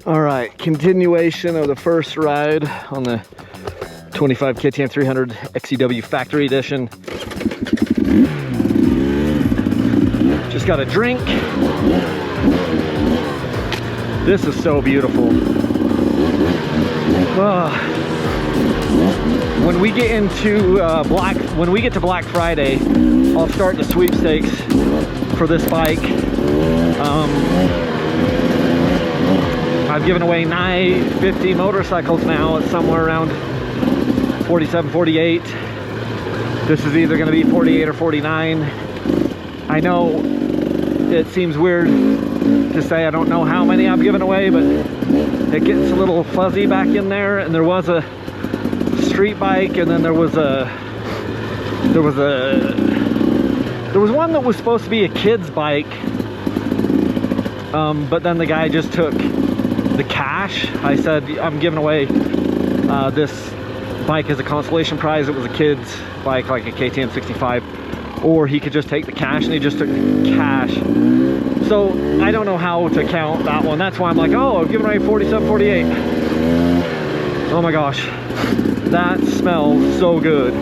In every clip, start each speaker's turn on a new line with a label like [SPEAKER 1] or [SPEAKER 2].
[SPEAKER 1] All right, continuation of the first ride on the 25 KTM 300 XCW Factory Edition. Just got a drink. This is so beautiful. When we get into to Black Friday, I'll start the sweepstakes for this bike. I've given away 50 motorcycles now. It's somewhere around 47, 48. This is either going to be 48 or 49. I know it seems weird to say I don't know how many I've given away, but it gets a little fuzzy back in there. And there was a street bike, and then there was one that was supposed to be a kid's bike, but then the guy just took the cash. I said I'm giving away this bike as a consolation prize. It was a kid's bike, like a KTM 65, or he could just take the cash, and he just took cash. So I don't know how to count that one. That's why I'm like, oh, I'm giving away 47, 48. Oh my gosh, that smells so good.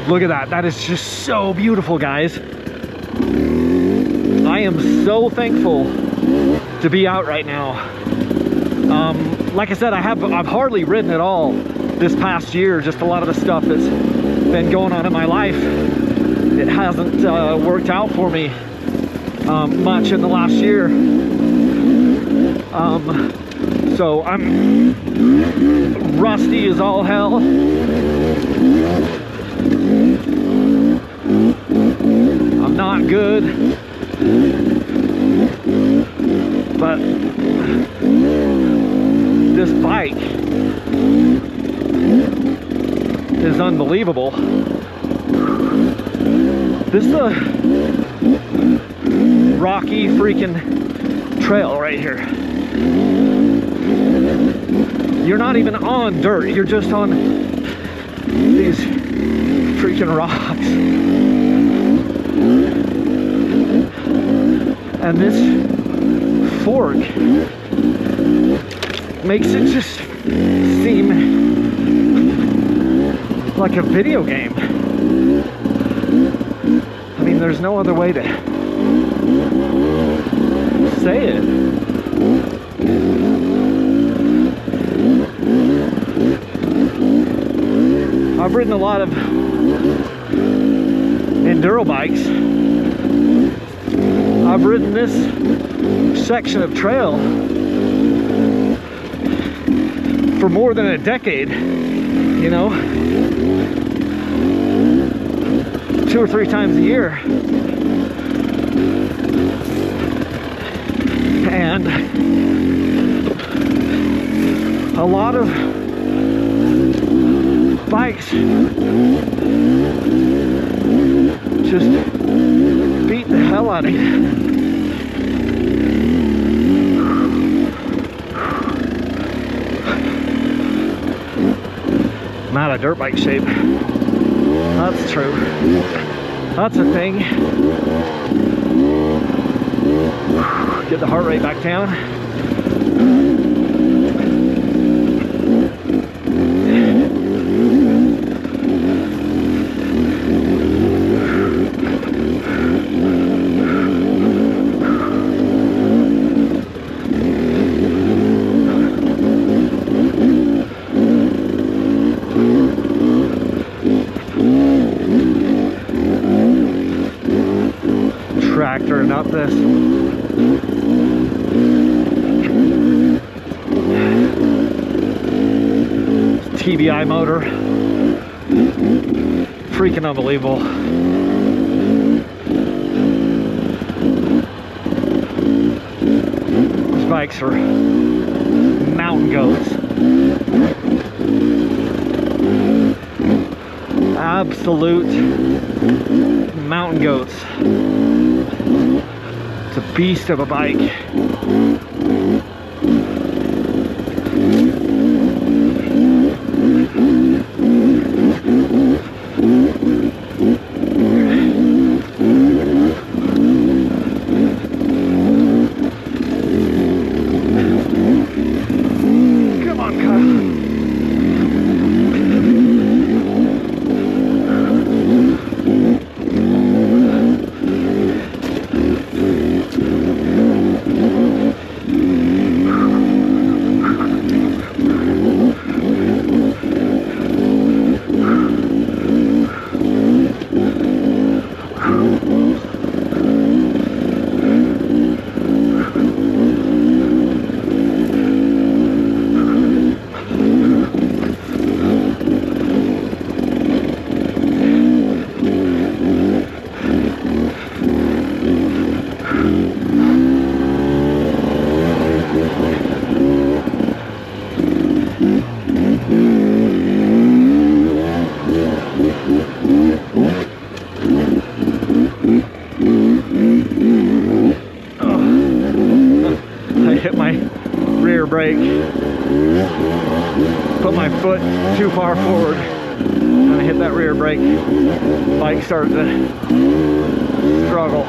[SPEAKER 1] Look at that. That is just so beautiful, guys. I am so thankful to be out right now. Like I said, I've hardly ridden at all this past year. Just a lot of the stuff that's been going on in my life, it hasn't worked out for me much in the last year. So I'm rusty as all hell. I'm not good, but this bike is unbelievable. This is a rocky freaking trail right here. You're not even on dirt, you're just on these freaking rocks. And this fork makes it just seem like a video game. I mean, there's no other way to say it. I've ridden a lot of enduro bikes. I've ridden this section of trail for more than a decade, you know, 2 or 3 times a year. And a lot of bikes just beat the hell out of you. I'm out of dirt bike shape. That's true. That's a thing. Get the heart rate back down. Tractoring up this. TBI motor. Freaking unbelievable. These bikes are mountain goats. Absolute mountain goats. It's a beast of a bike. brake, put my foot too far forward, and I hit that rear brake. Bike started to struggle.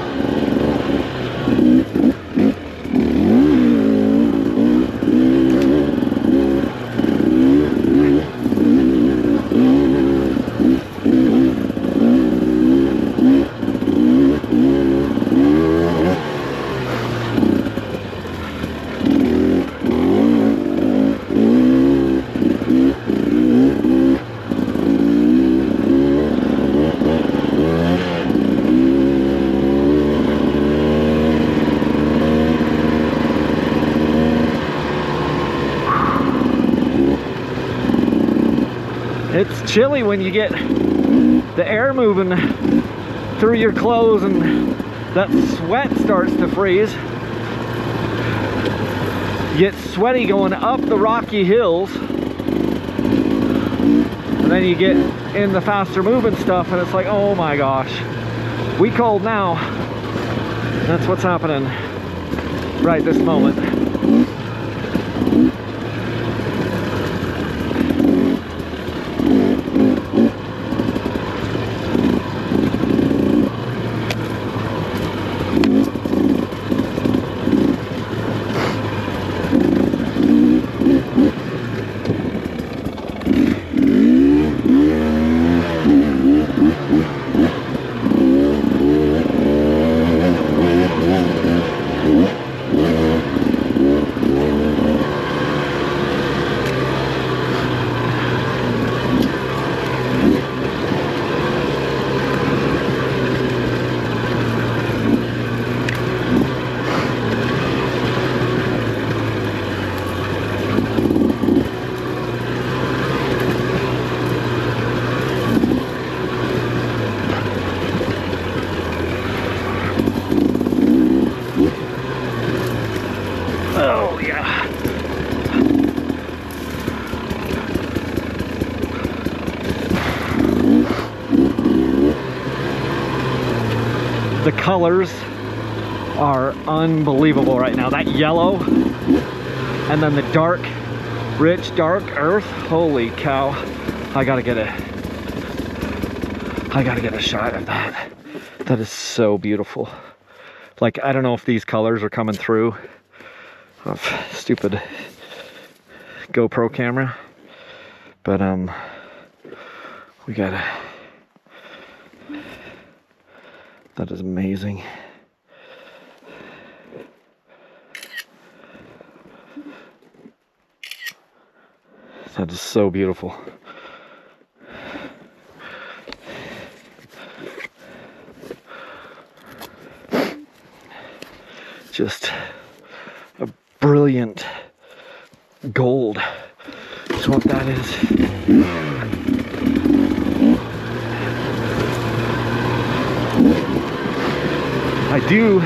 [SPEAKER 1] It's chilly when you get the air moving through your clothes and that sweat starts to freeze. You get sweaty going up the rocky hills, and then you get in the faster moving stuff and it's like, oh my gosh, we cold now. That's what's happening right this moment. Oh yeah. The colors are unbelievable right now. That yellow and then the dark, rich, dark earth. Holy cow. I gotta get a shot of that. That is so beautiful. Like, I don't know if these colors are coming through of stupid GoPro camera, but we gotta, that is amazing. That is so beautiful. Just a brilliant gold is what that is. I do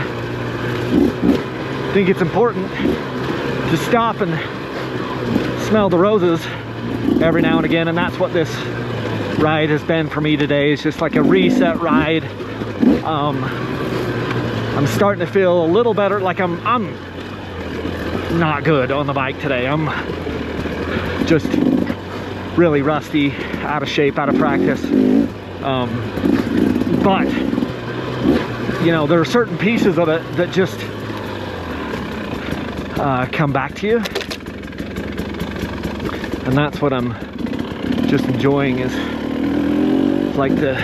[SPEAKER 1] think it's important to stop and smell the roses every now and again, and that's what this ride has been for me today. It's just like a reset ride. I'm starting to feel a little better. Like I'm not good on the bike today. I'm just really rusty, out of shape, out of practice. But you know, there are certain pieces of it that just come back to you, and that's what I'm just enjoying, is like the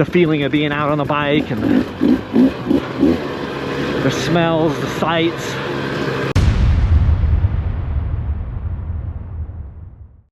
[SPEAKER 1] feeling of being out on the bike, and the smells, the sights.